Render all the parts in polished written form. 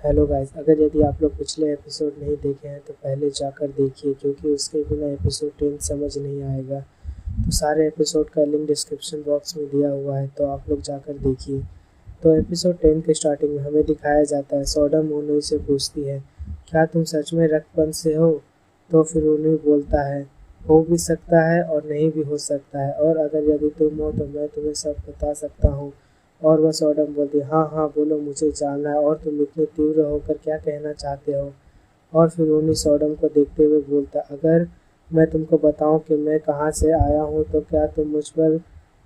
Hello guys, अगर यदि आप लोग पिछले एपिसोड नहीं देखे हैं तो पहले जाकर देखिए, क्योंकि उसके बिना एपिसोड 10 समझ नहीं आएगा। तो सारे एपिसोड का लिंक डिस्क्रिप्शन बॉक्स में दिया हुआ है, तो आप लोग जाकर देखिए। तो एपिसोड 10 के स्टार्टिंग में हमें दिखाया जाता है सॉडम उन्हीं से पूछती है, क्या तुम सच में रक्तपंत से हो? तो फिर उन्हीं बोलता है, हो भी सकता है और नहीं भी हो सकता है, और अगर यदि तुम हो तो मैं तुम्हें सब बता सकता हूँ। और वह सॉडम बोलती है, हाँ हाँ बोलो, मुझे जानना है, और तुम इतने तीव्र होकर क्या कहना चाहते हो? और फिर उन्हीं सॉडम को देखते हुए बोलता, अगर मैं तुमको बताऊं कि मैं कहाँ से आया हूँ तो क्या तुम मुझ पर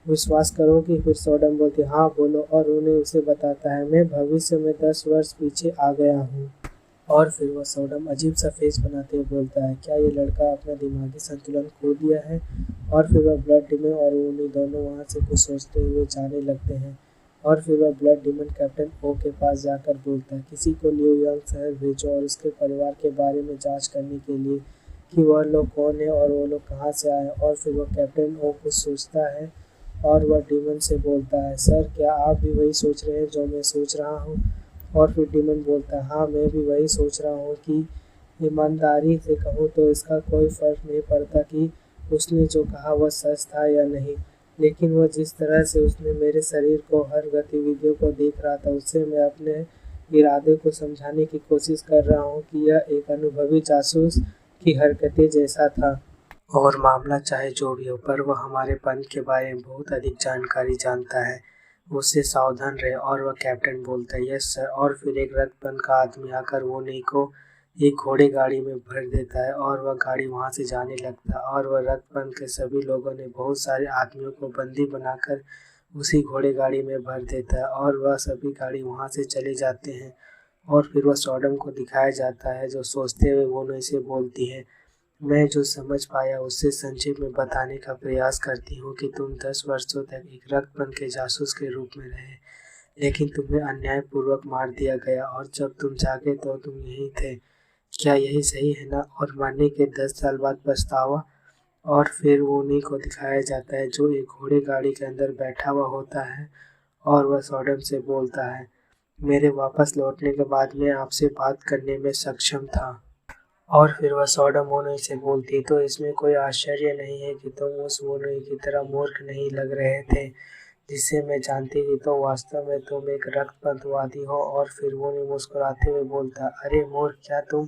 विश्वास करोगी? फिर सॉडम बोलती, हाँ बोलो, और उन्हें उसे बताता है, मैं भविष्य में 10 वर्ष पीछे आ गया हूँ। और फिर वह सॉडम अजीब सा फेस बनाते हुए बोलता है, क्या ये लड़का अपना दिमागी संतुलन खो दिया है? और फिर वह ब्लड डीमन और उन्हीं दोनों वहाँ से कुछ सोचते हुए जाने लगते हैं। और फिर वह ब्लड डीमन कैप्टन ओ के पास जाकर बोलता है, किसी को न्यूयॉर्क शहर भेजो और उसके परिवार के बारे में जांच करने के लिए कि वह लोग कौन है और वो लोग कहाँ से आए। और फिर वह कैप्टन ओ कुछ सोचता है और वह डीमन से बोलता है, सर क्या आप भी वही सोच रहे हैं जो मैं सोच रहा हूँ? और फिर डीमन बोलता है, हाँ मैं भी वही सोच रहा हूँ कि ईमानदारी से कहूँ तो इसका कोई फर्क नहीं पड़ता कि उसने जो कहा वह सच था या नहीं, लेकिन वह जिस तरह से उसने मेरे शरीर को हर गतिविधियों को देख रहा था, उससे मैं अपने इरादे को समझाने की कोशिश कर रहा हूँ कि यह एक अनुभवी जासूस की हरकतें जैसा था। और मामला चाहे जो भी हो, पर वह हमारे पंथ के बारे में बहुत अधिक जानकारी जानता है, उससे सावधान रहे। और वह कैप्टन बोलता है, यस सर। और फिर एक रक्तपंत का आदमी आकर वो नी को एक घोड़े गाड़ी में भर देता है और वह गाड़ी वहाँ से जाने लगता है। और वह रक्तपंत के सभी लोगों ने बहुत सारे आदमियों को बंदी बनाकर उसी घोड़े गाड़ी में भर देता है और वह सभी गाड़ी वहाँ से चले जाते हैं। और फिर वह सॉडम को दिखाया जाता है, जो सोचते हुए वो उसे बोलती है, मैं जो समझ पाया उससे संक्षेप में बताने का प्रयास करती हूँ कि तुम 10 वर्षों तक एक रक्तपंत के जासूस के रूप में रहे, लेकिन तुम्हें अन्यायपूर्वक मार दिया गया और जब तुम जागे तो तुम यहीं थे। क्या यही सही है ना? और मरने के 10 साल बाद पछतावा। और फिर वो उन्हीं को दिखाया जाता है जो एक घोड़े गाड़ी के अंदर बैठा हुआ होता है और वह सॉडम से बोलता है, मेरे वापस लौटने के बाद मैं आपसे बात करने में सक्षम था। और फिर वह सॉडम वोनोई से बोलती, तो इसमें कोई आश्चर्य नहीं है कि तुम उस वोनोई की तरह मूर्ख नहीं लग रहे थे जिससे मैं जानती थी, तो वास्तव में तुम एक रक्तपंथवादी हो। और फिर वोनोई मुस्कुराते हुए बोलता, अरे मूर्ख, क्या तुम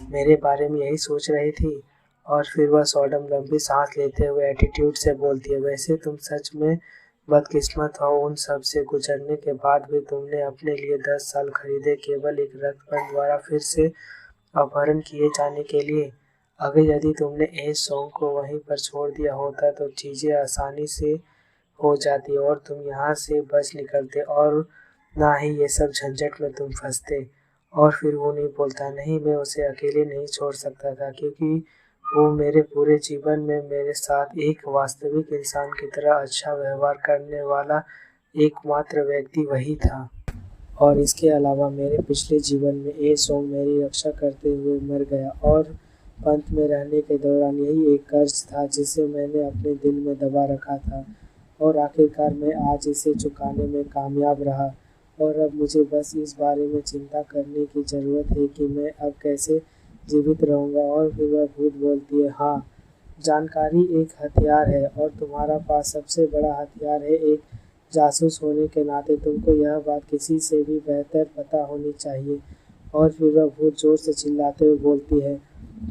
मेरे बारे में यही सोच रही थी? और फिर वह सॉडम लंबी सांस लेते हुए एटीट्यूड से बोलती है, वैसे तुम सच में बदकिस्मत हो, उन सब से गुजरने के बाद भी तुमने अपने लिए 10 साल खरीदे केवल एक रक्तपंथ द्वारा फिर से अपहरण किए जाने के लिए। अगर यदि तुमने एस सॉन्ग को वहीं पर छोड़ दिया होता तो चीज़ें आसानी से हो जाती और तुम यहाँ से बच निकलते और ना ही ये सब झंझट में तुम फंसते। और फिर वो नहीं बोलता, नहीं मैं उसे अकेले नहीं छोड़ सकता था, क्योंकि वो मेरे पूरे जीवन में मेरे साथ एक वास्तविक इंसान की तरह अच्छा व्यवहार करने वाला एकमात्र व्यक्ति वही था। और इसके अलावा मेरे पिछले जीवन में ए सॉन्ग मेरी रक्षा करते हुए मर गया और पंथ में रहने के दौरान यही एक कर्ज था जिसे मैंने अपने दिल में दबा रखा था, और आखिरकार मैं आज इसे चुकाने में कामयाब रहा। और अब मुझे बस इस बारे में चिंता करने की ज़रूरत है कि मैं अब कैसे जीवित रहूँगा। और फिर वह भूत बोलती है, हाँ, जानकारी एक हथियार है और तुम्हारा पास सबसे बड़ा हथियार है एक जासूस होने के नाते तुमको यह बात किसी से भी बेहतर पता होनी चाहिए। और फिर वह भूत जोर से चिल्लाते हुए बोलती है,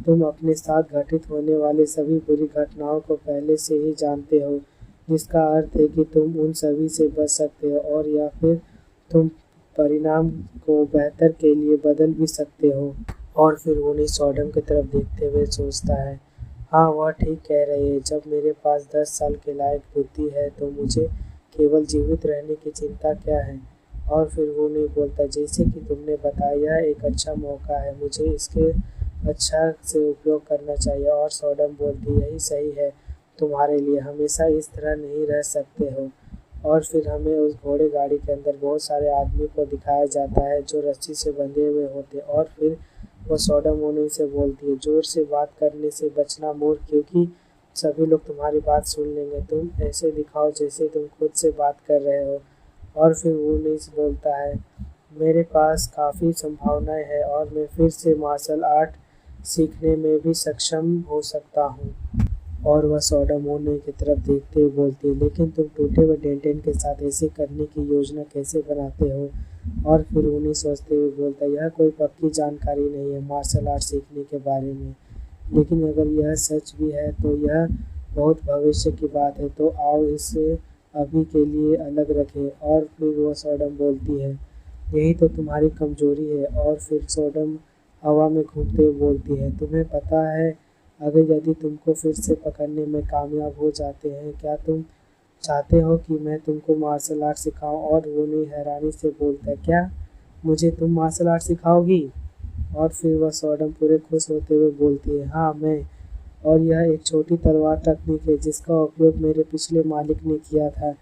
तुम अपने साथ घटित होने वाली सभी बुरी घटनाओं को पहले से ही जानते हो, जिसका अर्थ है कि तुम उन सभी से बच सकते हो और या फिर तुम परिणाम को बेहतर के लिए बदल भी सकते हो। और फिर उन्हीं सॉडम की तरफ देखते हुए सोचता है, हाँ वह ठीक कह रही है, जब मेरे पास 10 साल के लायक बुद्धि है तो मुझे केवल जीवित रहने की चिंता क्या है? और फिर वो नहीं बोलता, जैसे कि तुमने बताया यह एक अच्छा मौका है, मुझे इसके अच्छा से उपयोग करना चाहिए। और सॉडम बोलती, यही सही है तुम्हारे लिए, हमेशा इस तरह नहीं रह सकते हो। और फिर हमें उस घोड़े गाड़ी के अंदर बहुत सारे आदमी को दिखाया जाता है जो रस्सी से बंधे हुए होते। और फिर वो सॉडम उन्हीं से बोलती है, जोर से बात करने से बचना मूर्ख, क्योंकि सभी लोग तुम्हारी बात सुन लेंगे, तुम ऐसे दिखाओ जैसे तुम खुद से बात कर रहे हो। और फिर वो नहीं बोलता है, मेरे पास काफ़ी संभावनाएं हैं और मैं फिर से मार्शल आर्ट सीखने में भी सक्षम हो सकता हूँ। और वह सॉडम ओनी की तरफ देखते हुए बोलती है, लेकिन तुम टूटे हुए डेंटेन के साथ ऐसे करने की योजना कैसे बनाते हो? और फिर उन्हें सोचते हुए बोलता है, यह कोई पक्की जानकारी नहीं है मार्शल आर्ट सीखने के बारे में, लेकिन अगर यह सच भी है तो यह बहुत भविष्य की बात है, तो आओ इसे अभी के लिए अलग रखें। और फिर वह सॉडम बोलती है, यही तो तुम्हारी कमजोरी है। और फिर सॉडम हवा में घूमते हुए बोलती है, तुम्हें पता है अगर यदि तुमको फिर से पकड़ने में कामयाब हो जाते हैं, क्या तुम चाहते हो कि मैं तुमको मार्शल आर्ट सिखाऊं? और वो नहीं हैरानी से बोलता है, क्या मुझे तुम मार्शल आर्ट सिखाओगी? और फिर वह सॉडम पूरे खुश होते हुए बोलती है, हाँ मैं। और यह एक छोटी तलवार तकनीक है जिसका उपयोग मेरे पिछले मालिक ने किया था,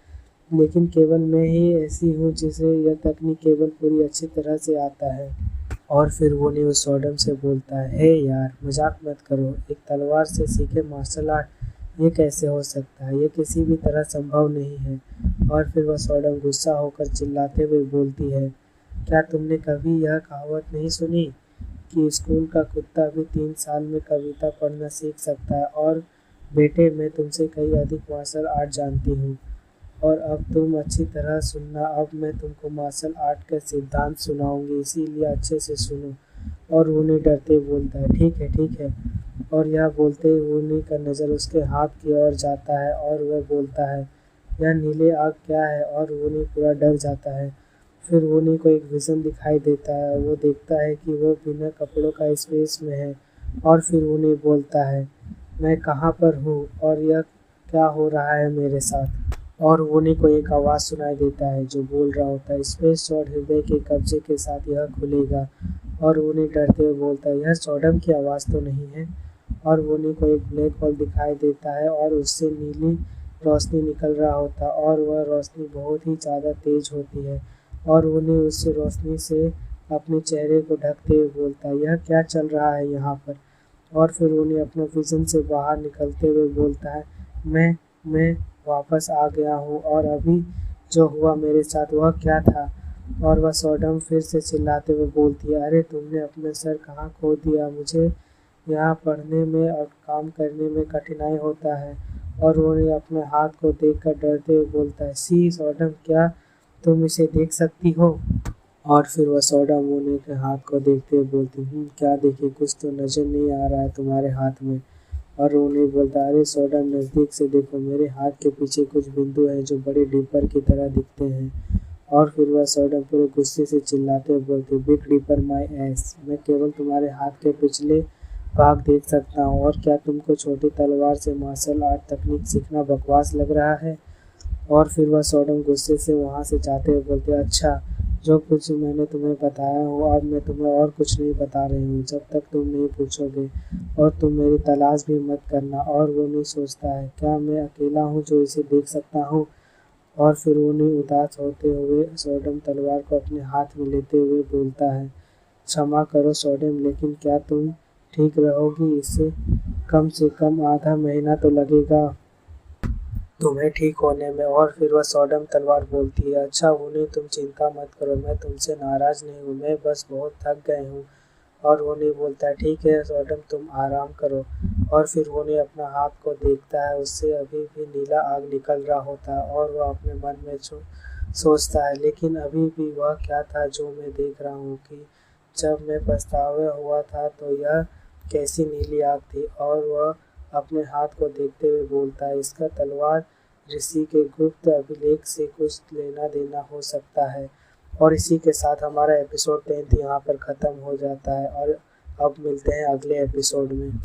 लेकिन केवल मैं ही ऐसी हूँ जिसे यह तकनीक केवल पूरी अच्छी तरह से आता है। और फिर वो न्यू सॉडम से बोलता है, हे यार मजाक मत करो, एक तलवार से सीखे मार्शल आर्ट ये कैसे हो सकता है? ये किसी भी तरह संभव नहीं है। और फिर वह सॉडम गुस्सा होकर चिल्लाते हुए बोलती है, क्या तुमने कभी यह कहावत नहीं सुनी कि स्कूल का कुत्ता भी 3 साल में कविता पढ़ना सीख सकता है? और बेटे मैं तुमसे कई अधिक मार्शल आर्ट जानती हूँ। और अब तुम अच्छी तरह सुनना, अब मैं तुमको मार्शल आर्ट का सिद्धांत सुनाऊंगी, इसीलिए अच्छे से सुनो। और वूनी डरते बोलता है, ठीक है ठीक है। और यह बोलते ही वूनी का नज़र उसके हाथ की ओर जाता है और वह बोलता है, यह नीले आग क्या है? और वूनी पूरा डर जाता है। फिर वूनी को एक विज़न दिखाई देता है, वो देखता है कि वो बिना कपड़ों का स्पेस में है। और फिर वूनी बोलता है, मैं कहाँ पर हूँ और यह क्या हो रहा है मेरे साथ? और वूनी को एक आवाज़ सुनाई देता है जो बोल रहा होता है, स्पेस शॉट हृदय के कब्जे के साथ यह खुलेगा। और वूनी डरते हुए बोलता है, यह सॉडम की आवाज़ तो नहीं है? और वूनी को एक ब्लैक होल दिखाई देता है और उससे नीली रोशनी निकल रहा होता है और वह रोशनी बहुत ही ज़्यादा तेज होती है। और वूनी उस रोशनी से अपने चेहरे को ढकते हुए बोलता है, यह क्या चल रहा है यहाँ पर? और फिर उन्हें अपने विजन से बाहर निकलते हुए बोलता है, मैं वापस आ गया हूँ और अभी जो हुआ मेरे साथ वह क्या था? और वह सॉडम फिर से चिल्लाते हुए बोलती है, अरे तुमने अपना सर कहाँ खो दिया? मुझे यहाँ पढ़ने में और काम करने में कठिनाई होता है। और उन्हें अपने हाथ को देखकर डरते हुए बोलता है, सी सॉडम क्या तुम इसे देख सकती हो? और फिर वह सॉडम उन्हें के हाथ को देखते हुए बोलती, क्या देखिए, कुछ तो नज़र नहीं आ रहा है तुम्हारे हाथ में। और उन्हें बोलता, अरे सॉडम नज़दीक से देखो, मेरे हाथ के पीछे कुछ बिंदु हैं जो बड़े डिपर की तरह दिखते हैं। और फिर वह सॉडम पूरे गुस्से से चिल्लाते हुए बोलती, बिग डिपर माई एस, मैं केवल तुम्हारे हाथ के पिछले भाग देख सकता हूँ। और क्या तुमको छोटी तलवार से मार्शल आर्ट तकनीक सीखना बकवास लग रहा है? और फिर वह सॉडम गुस्से से वहाँ से जाते हुए बोलते, अच्छा जो कुछ मैंने तुम्हें बताया हो अब मैं तुम्हें और कुछ नहीं बता रही हूँ जब तक तुम नहीं पूछोगे, और तुम मेरी तलाश भी मत करना। और वो नहीं सोचता है, क्या मैं अकेला हूँ जो इसे देख सकता हूँ? और फिर वो नहीं उदास होते हुए सॉडम तलवार को अपने हाथ में लेते हुए बोलता है, क्षमा करो सॉडम, लेकिन क्या तुम ठीक रहोगी? इसे कम से कम आधा महीना तो लगेगा तुम्हें ठीक होने में। और फिर वह सॉडम तलवार बोलती है, अच्छा उन्हें तुम चिंता मत करो, मैं तुमसे नाराज़ नहीं हूँ, मैं बस बहुत थक गए हूँ। और वो नहीं बोलता है, ठीक है सॉडम तुम आराम करो। और फिर वो नहीं अपना हाथ को देखता है, उससे अभी भी नीला आग निकल रहा होता है। और वह अपने मन में सोचता है, लेकिन अभी भी वह क्या था जो मैं देख रहा हूँ कि जब मैं पछतावा हुआ था तो यह कैसी नीली आग थी? और वह अपने हाथ को देखते हुए बोलता है, इसका तलवार ऋषि के गुप्त अभिलेख से कुछ लेना देना हो सकता है। और इसी के साथ हमारा एपिसोड 10 यहाँ पर ख़त्म हो जाता है और अब मिलते हैं अगले एपिसोड में।